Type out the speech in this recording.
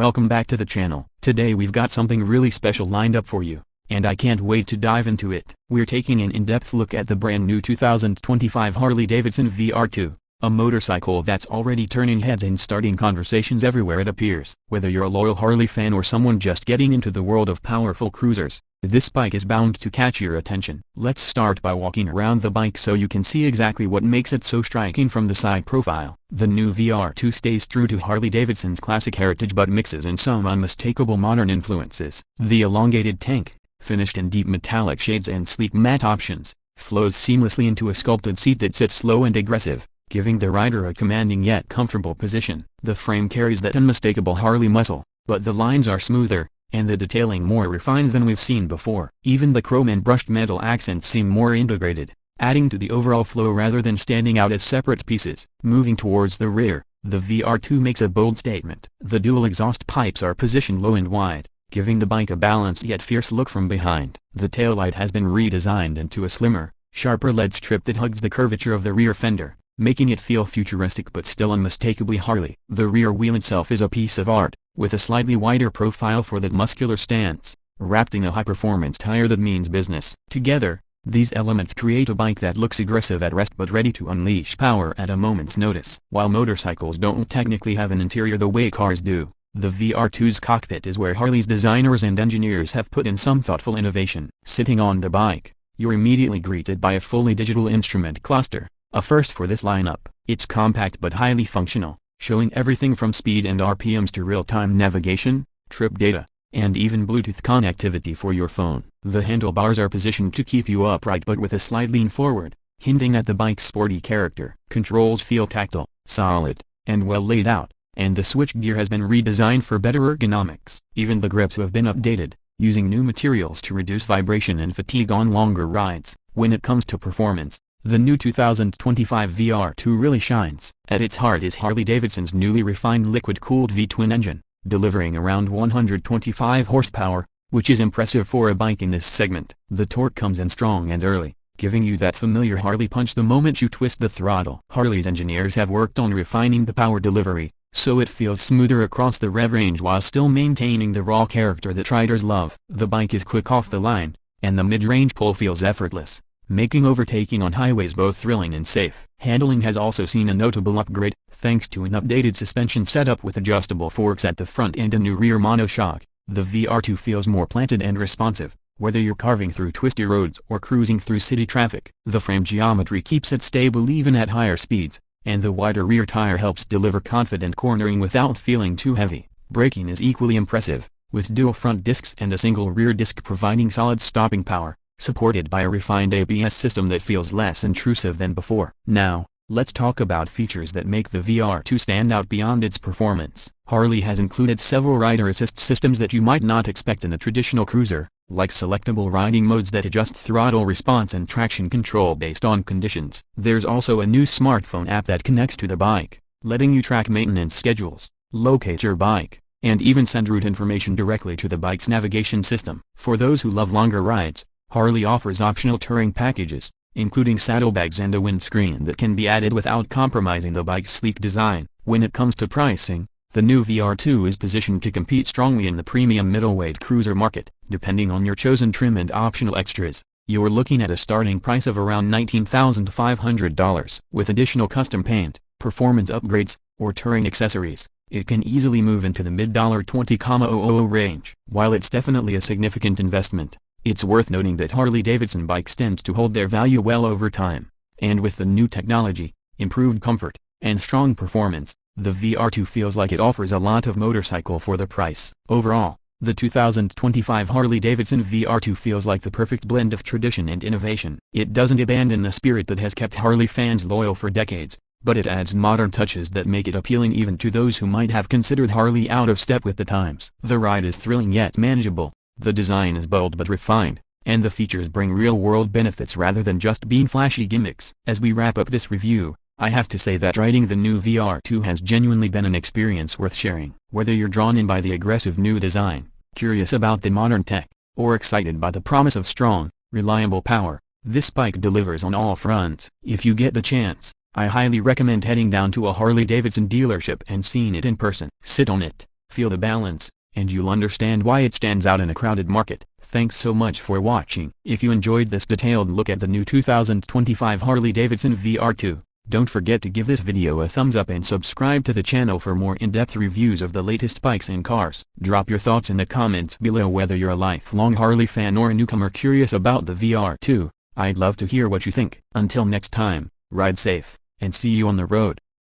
welcome back to the channel. Today we've got something really special lined up for you, and I can't wait to dive into it. We're taking an in-depth look at the brand new 2025 Harley-Davidson VR2, a motorcycle that's already turning heads and starting conversations everywhere it appears. Whether you're a loyal Harley fan or someone just getting into the world of powerful cruisers, this bike is bound to catch your attention. Let's start by walking around the bike so you can see exactly what makes it so striking from the side profile. The new VR2 stays true to Harley-Davidson's classic heritage but mixes in some unmistakable modern influences. The elongated tank, finished in deep metallic shades and sleek matte options, flows seamlessly into a sculpted seat that sits low and aggressive, giving the rider a commanding yet comfortable position. The frame carries that unmistakable Harley muscle, but the lines are smoother, and the detailing more refined than we've seen before. Even the chrome and brushed metal accents seem more integrated, adding to the overall flow rather than standing out as separate pieces. Moving towards the rear, the VR2 makes a bold statement. The dual exhaust pipes are positioned low and wide, giving the bike a balanced yet fierce look from behind. The taillight has been redesigned into a slimmer, sharper LED strip that hugs the curvature of the rear fender, making it feel futuristic but still unmistakably Harley. The rear wheel itself is a piece of art, with a slightly wider profile for that muscular stance, wrapped in a high-performance tire that means business. Together, these elements create a bike that looks aggressive at rest but ready to unleash power at a moment's notice. While motorcycles don't technically have an interior the way cars do, the VR2's cockpit is where Harley's designers and engineers have put in some thoughtful innovation. Sitting on the bike, you're immediately greeted by a fully digital instrument cluster, a first for this lineup. It's compact but highly functional, showing everything from speed and RPMs to real-time navigation, trip data, and even Bluetooth connectivity for your phone. The handlebars are positioned to keep you upright but with a slight lean forward, hinting at the bike's sporty character. Controls feel tactile, solid, and well laid out, and the switchgear has been redesigned for better ergonomics. Even the grips have been updated, using new materials to reduce vibration and fatigue on longer rides. When it comes to performance, the new 2025 VR2 really shines. At its heart is Harley-Davidson's newly refined liquid-cooled V-twin engine, delivering around 125 horsepower, which is impressive for a bike in this segment. The torque comes in strong and early, giving you that familiar Harley punch the moment you twist the throttle. Harley's engineers have worked on refining the power delivery, so it feels smoother across the rev range while still maintaining the raw character that riders love. The bike is quick off the line, and the mid-range pull feels effortless, making overtaking on highways both thrilling and safe. Handling has also seen a notable upgrade, thanks to an updated suspension setup with adjustable forks at the front and a new rear monoshock. The VR2 feels more planted and responsive, whether you're carving through twisty roads or cruising through city traffic. The frame geometry keeps it stable even at higher speeds, and the wider rear tire helps deliver confident cornering without feeling too heavy. Braking is equally impressive, with dual front discs and a single rear disc providing solid stopping power, supported by a refined ABS system that feels less intrusive than before. Now, let's talk about features that make the VR2 stand out beyond its performance. Harley has included several rider assist systems that you might not expect in a traditional cruiser, like selectable riding modes that adjust throttle response and traction control based on conditions. There's also a new smartphone app that connects to the bike, letting you track maintenance schedules, locate your bike, and even send route information directly to the bike's navigation system. For those who love longer rides, Harley offers optional touring packages, including saddlebags and a windscreen that can be added without compromising the bike's sleek design. When it comes to pricing, the new VR2 is positioned to compete strongly in the premium middleweight cruiser market. Depending on your chosen trim and optional extras, you're looking at a starting price of around $19,500. With additional custom paint, performance upgrades, or touring accessories, it can easily move into the mid-$20,000 range. While it's definitely a significant investment, it's worth noting that Harley-Davidson bikes tend to hold their value well over time, and with the new technology, improved comfort, and strong performance, the VR2 feels like it offers a lot of motorcycle for the price. Overall, the 2025 Harley-Davidson VR2 feels like the perfect blend of tradition and innovation. It doesn't abandon the spirit that has kept Harley fans loyal for decades, but it adds modern touches that make it appealing even to those who might have considered Harley out of step with the times. The ride is thrilling yet manageable. The design is bold but refined, and the features bring real-world benefits rather than just being flashy gimmicks. As we wrap up this review, I have to say that riding the new VR2 has genuinely been an experience worth sharing. Whether you're drawn in by the aggressive new design, curious about the modern tech, or excited by the promise of strong, reliable power, this bike delivers on all fronts. If you get the chance, I highly recommend heading down to a Harley-Davidson dealership and seeing it in person. Sit on it, Feel the balance, and you'll understand why it stands out in a crowded market. Thanks so much for watching. If you enjoyed this detailed look at the new 2025 Harley-Davidson VR2, don't forget to give this video a thumbs up and subscribe to the channel for more in-depth reviews of the latest bikes and cars. Drop your thoughts in the comments below whether you're a lifelong Harley fan or a newcomer curious about the VR2. I'd love to hear what you think. Until next time, ride safe, and see you on the road.